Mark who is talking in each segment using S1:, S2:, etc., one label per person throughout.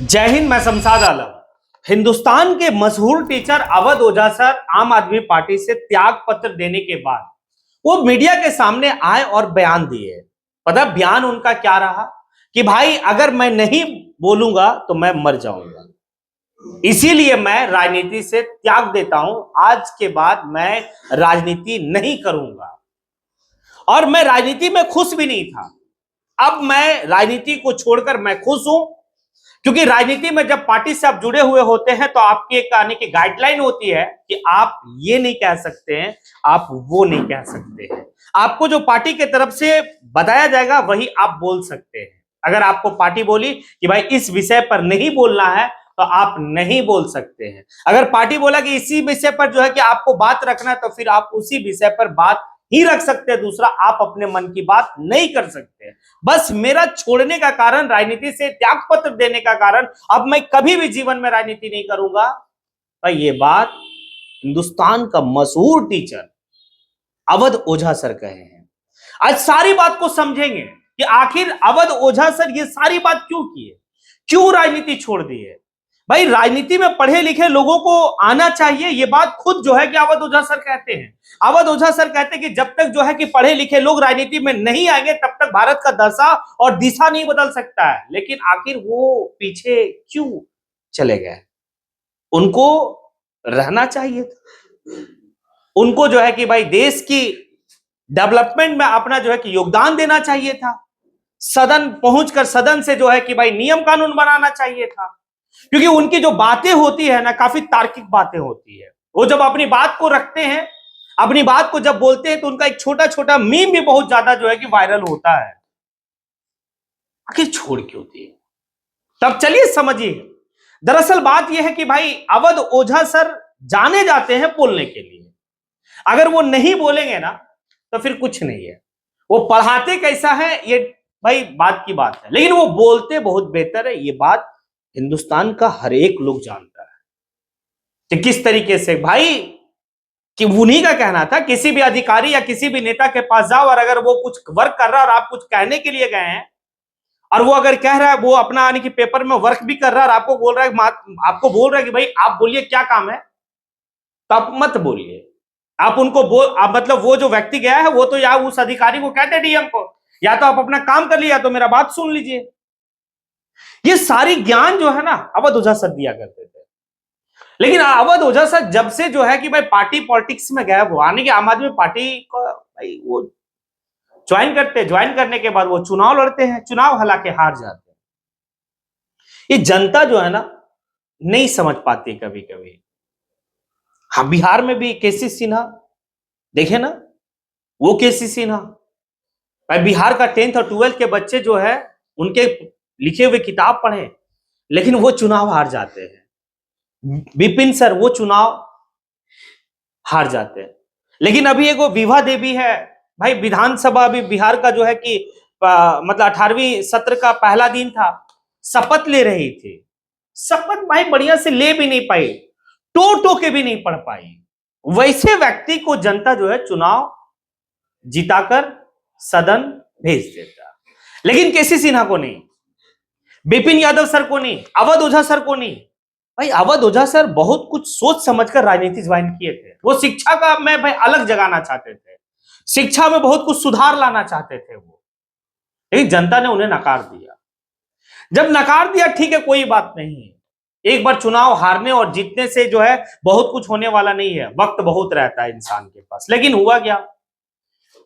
S1: जय हिंद। मैं शमशाद आलम। हिंदुस्तान के मशहूर टीचर अवध ओझा सर आम आदमी पार्टी से त्याग पत्र देने के बाद वो मीडिया के सामने आए और बयान दिए। पता बयान उनका क्या रहा कि भाई अगर मैं नहीं बोलूंगा तो मैं मर जाऊंगा, इसीलिए मैं राजनीति से त्याग देता हूं। आज के बाद मैं राजनीति नहीं करूंगा और मैं राजनीति में खुश भी नहीं था। अब मैं राजनीति को छोड़कर मैं खुश हूं, क्योंकि राजनीति में जब पार्टी से आप जुड़े हुए होते हैं तो आपकी एक आने की गाइडलाइन होती है कि आप ये नहीं कह सकते हैं, आप वो नहीं कह सकते हैं। आपको जो पार्टी की तरफ से बताया जाएगा वही आप बोल सकते हैं। अगर आपको पार्टी बोली कि भाई इस विषय पर नहीं बोलना है तो आप नहीं बोल सकते हैं। अगर पार्टी बोला कि इसी विषय पर जो है कि आपको बात रखना है तो फिर आप उसी विषय पर बात ही रख सकते हैं, दूसरा आप अपने मन की बात नहीं कर सकते। बस मेरा छोड़ने का कारण, राजनीति से त्याग पत्र देने का कारण, अब मैं कभी भी जीवन में राजनीति नहीं करूंगा। तो ये बात हिंदुस्तान का मशहूर टीचर अवध ओझा सर कहे हैं। आज सारी बात को समझेंगे कि आखिर अवध ओझा सर ये सारी बात क्यों किए, क्यों राजनीति छोड़ दी है। भाई राजनीति में पढ़े लिखे लोगों को आना चाहिए, ये बात खुद जो है कि अवध ओझा सर कहते हैं। अवध ओझा सर कहते हैं कि जब तक जो है कि पढ़े लिखे लोग राजनीति में नहीं आएंगे तब तक भारत का दशा और दिशा नहीं बदल सकता है। लेकिन आखिर वो पीछे क्यों चले गए? उनको रहना चाहिए था। उनको जो है कि भाई देश की डेवलपमेंट में अपना जो है कि योगदान देना चाहिए था। सदन पहुंचकर सदन से जो है कि भाई नियम कानून बनाना चाहिए था, क्योंकि उनकी जो बातें होती है ना, काफी तार्किक बातें होती है। वो जब अपनी बात को रखते हैं, अपनी बात को जब बोलते हैं तो उनका एक छोटा छोटा मीम भी बहुत ज्यादा जो है कि वायरल होता है। आखिर छोड़ क्यों दिए? तब चलिए समझिए। दरअसल बात यह है कि भाई अवध ओझा सर जाने जाते हैं बोलने के लिए। अगर वो नहीं बोलेंगे ना तो फिर कुछ नहीं है। वो पढ़ाते कैसा है ये भाई बात की बात है, लेकिन वो बोलते बहुत बेहतर है। ये बात हिंदुस्तान का हर एक लोग जानता है कि किस तरीके से भाई, कि उन्हीं का कहना था किसी भी अधिकारी या किसी भी नेता के पास जाओ और अगर वो कुछ वर्क कर रहा है और आप कुछ कहने के लिए गए हैं और वो अगर कह रहा है, वो अपना आने की पेपर में वर्क भी कर रहा है और आपको बोल रहा है, कि भाई आप बोलिए क्या काम है, तो आप मत बोलिए। आप उनको आप मतलब वो जो व्यक्ति गया है वो तो या उस अधिकारी को कहते डीएम को, या तो आप अपना काम कर लिया तो मेरा बात सुन लीजिए। ये सारी ज्ञान जो है ना अवध ओझा सर दिया करते थे। लेकिन अवध ओझा सर जब से जो है कि भाई पार्टी पॉलिटिक्स में गया, वो आने के आम आदमी पार्टी को भाई वो ज्वाइन करने के बाद वो चुनाव लड़ते हैं, चुनाव हालांकि हार जाते हैं। ये जनता जो है ना नहीं समझ पाती कभी कभी। हाँ, बिहार में भी केसी सिन्हा देखे ना, वो केसी सिन्हा भाई बिहार का 10th और 12th के बच्चे जो है उनके लिखे हुए किताब पढ़े, लेकिन वो चुनाव हार जाते हैं। विपिन सर वो चुनाव हार जाते हैं। लेकिन अभी एक वो विभा देवी है भाई, विधानसभा अभी बिहार का जो है कि मतलब 18वीं सत्र का पहला दिन था, शपथ ले रही थी। शपथ भाई बढ़िया से ले भी नहीं पाई, टो के भी नहीं पढ़ पाई। वैसे व्यक्ति को जनता जो है चुनाव जिताकर सदन भेज देता, लेकिन केसी सिन्हा को नहीं, विपिन यादव सर को नहीं, अवध ओझा सर को नहीं। भाई अवध ओझा सर बहुत कुछ सोच समझकर राजनीति ज्वाइन किए थे। वो शिक्षा का मैं भाई अलग जगाना चाहते थे, शिक्षा में बहुत कुछ सुधार लाना चाहते थे वो, लेकिन जनता ने उन्हें नकार दिया। जब नकार दिया ठीक है, कोई बात नहीं, एक बार चुनाव हारने और जीतने से जो है बहुत कुछ होने वाला नहीं है, वक्त बहुत रहता है इंसान के पास। लेकिन हुआ क्या,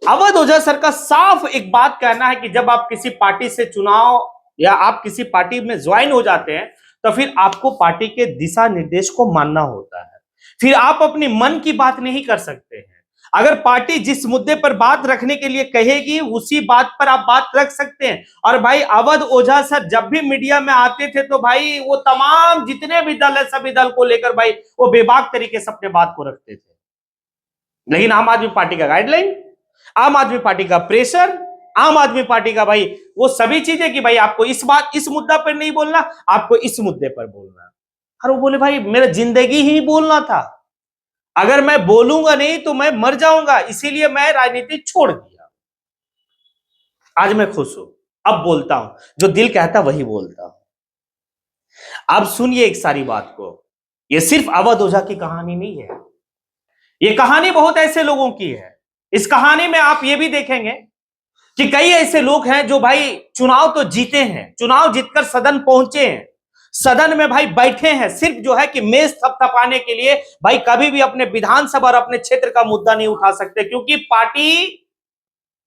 S1: अवध ओझा सर का साफ एक बात कहना है कि जब आप किसी पार्टी से चुनाव या आप किसी पार्टी में ज्वाइन हो जाते हैं तो फिर आपको पार्टी के दिशा निर्देश को मानना होता है। फिर आप अपनी मन की बात नहीं कर सकते हैं। अगर पार्टी जिस मुद्दे पर बात रखने के लिए कहेगी उसी बात पर आप बात रख सकते हैं। और भाई अवध ओझा सर जब भी मीडिया में आते थे तो भाई वो तमाम जितने भी दल है सभी दल को लेकर भाई वो बेबाक तरीके से अपने बात को रखते थे। लेकिन आम आदमी पार्टी का गाइडलाइन, आम आदमी पार्टी का प्रेशर, आम आदमी पार्टी का भाई वो सभी चीजें कि भाई आपको इस मुद्दा पर नहीं बोलना, आपको इस मुद्दे पर बोलना। और वो बोले भाई मेरा जिंदगी ही बोलना था, अगर मैं बोलूंगा नहीं तो मैं मर जाऊंगा, इसीलिए मैं राजनीति छोड़ दिया। आज मैं खुश हूं, अब बोलता हूं, जो दिल कहता वही बोलता हूं। अब सुनिए एक सारी बात को, ये सिर्फ अवध ओझा की कहानी नहीं है, ये कहानी बहुत ऐसे लोगों की है। इस कहानी में आप ये भी देखेंगे कि कई ऐसे लोग हैं जो भाई चुनाव तो जीते हैं, चुनाव जीतकर सदन पहुंचे हैं, सदन में भाई बैठे हैं, सिर्फ जो है कि मेज थपथपाने के लिए, भाई कभी भी अपने विधानसभा और अपने क्षेत्र का मुद्दा नहीं उठा सकते, क्योंकि पार्टी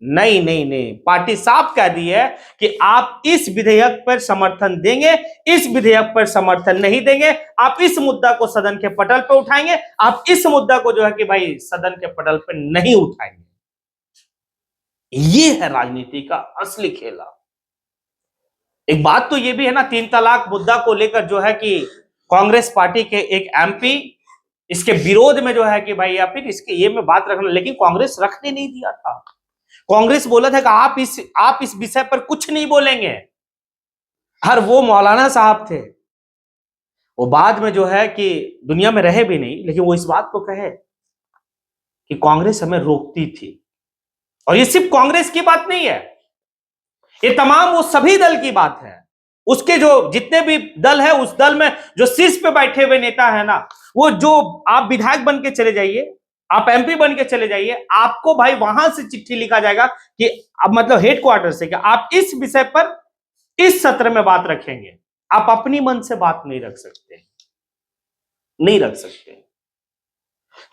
S1: नहीं नहीं नहीं, पार्टी साफ कह दी है कि आप इस विधेयक पर समर्थन देंगे, इस विधेयक पर समर्थन नहीं देंगे, आप इस मुद्दा को सदन के पटल पर उठाएंगे, आप इस मुद्दा को जो है कि भाई सदन के पटल पर नहीं उठाएंगे। ये है राजनीति का असली खेला। एक बात तो ये भी है ना, 3 तलाक मुद्दा को लेकर जो है कि कांग्रेस पार्टी के एक एमपी इसके विरोध में जो है कि भाई या फिर इसके ये में बात रखना, लेकिन कांग्रेस रखने नहीं दिया था। कांग्रेस बोला था कि आप इस विषय पर कुछ नहीं बोलेंगे। हर वो मौलाना साहब थे, वो बाद में जो है कि दुनिया में रहे भी नहीं, लेकिन वो इस बात को कहे कि कांग्रेस हमें रोकती थी। और ये सिर्फ कांग्रेस की बात नहीं है, ये तमाम वो सभी दल की बात है। उसके जो जितने भी दल है, उस दल में जो शीर्ष पे बैठे हुए नेता है ना, वो जो आप विधायक बन के चले जाइए, आप एमपी बन के चले जाइए, आपको भाई वहां से चिट्ठी लिखा जाएगा कि अब मतलब हेडक्वार्टर से कि आप इस विषय पर इस सत्र में बात रखेंगे। आप अपनी मन से बात नहीं रख सकते, नहीं रख सकते।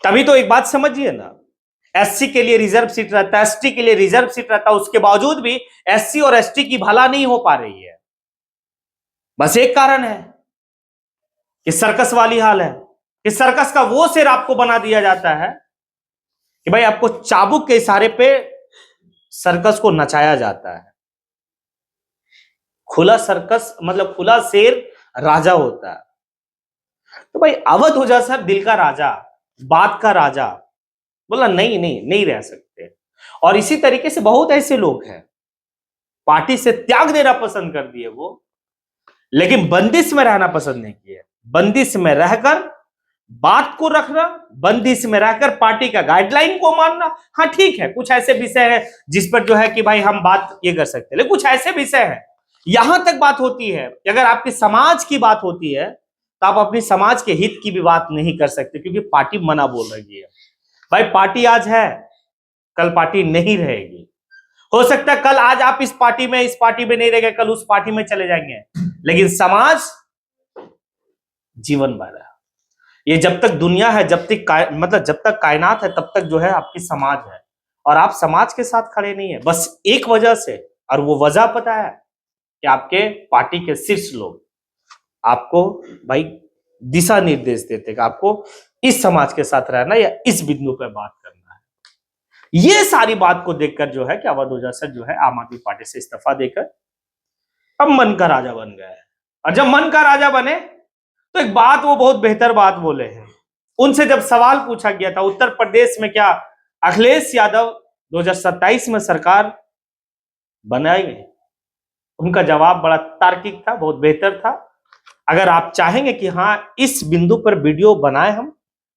S1: तभी तो एक बात समझिए ना, एससी के लिए रिजर्व सीट रहता है, एसटी के लिए रिजर्व सीट रहता है, उसके बावजूद भी एससी और एसटी की भला नहीं हो पा रही है। बस एक कारण है कि सर्कस वाली हाल है, कि सर्कस का वो सिर आपको बना दिया जाता है कि भाई आपको चाबुक के इशारे पे सर्कस को नचाया जाता है। खुला सर्कस मतलब खुला शेर राजा होता है। तो भाई अवध ओझा सर दिल का राजा, बात का राजा, बोला नहीं नहीं नहीं रह सकते। और इसी तरीके से बहुत ऐसे लोग हैं, पार्टी से त्याग देना पसंद कर दिए वो, लेकिन बंदिश में रहना पसंद नहीं किए। बंदिश में रहकर बात को रखना, बंदिश में रहकर पार्टी का गाइडलाइन को मानना। हाँ ठीक है, कुछ ऐसे विषय है जिस पर जो है कि भाई हम बात ये कर सकते हैं, लेकिन कुछ ऐसे विषय है, यहां तक बात होती है कि अगर आपके समाज की बात होती है तो आप अपनी समाज के हित की भी बात नहीं कर सकते, क्योंकि पार्टी मना बोल रही है। भाई पार्टी आज है, कल पार्टी नहीं रहेगी। हो सकता है कल आज आप इस पार्टी में नहीं रहेंगे, कल उस पार्टी में चले जाएंगे, लेकिन समाज जीवन भर है। ये जब तक दुनिया है, जब तक कायनात है, तब तक जो है आपकी समाज है। और आप समाज के साथ खड़े नहीं है, बस एक वजह से, और वो वजह पता है कि आपके पार्टी के शीर्ष लोग आपको भाई दिशा निर्देश देते कि आपको इस समाज के साथ रहना या इस बिंदु पर बात करना है। ये सारी बात को देखकर जो है कि अवध ओझा सर जो है आम आदमी पार्टी से इस्तीफा देकर अब मन का राजा बन गए। और जब मन का राजा बने तो एक बात वो बहुत बेहतर बात बोले हैं। उनसे जब सवाल पूछा गया था उत्तर प्रदेश में क्या अखिलेश यादव 2027 में सरकार बनाएंगे, उनका जवाब बड़ा तार्किक था, बहुत बेहतर था। अगर आप चाहेंगे कि हाँ इस बिंदु पर वीडियो बनाए हम,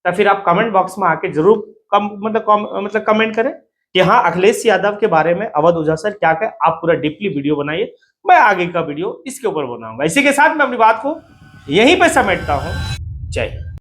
S1: तो फिर आप कमेंट बॉक्स में आके जरूर कमेंट करें कि हाँ अखिलेश यादव के बारे में अवध ओझा सर क्या कहे। आप पूरा डीपली वीडियो बनाइए, मैं आगे का वीडियो इसके ऊपर बनाऊंगा। इसी के साथ मैं अपनी बात को यहीं पे समेटता हूं। जय हिंद।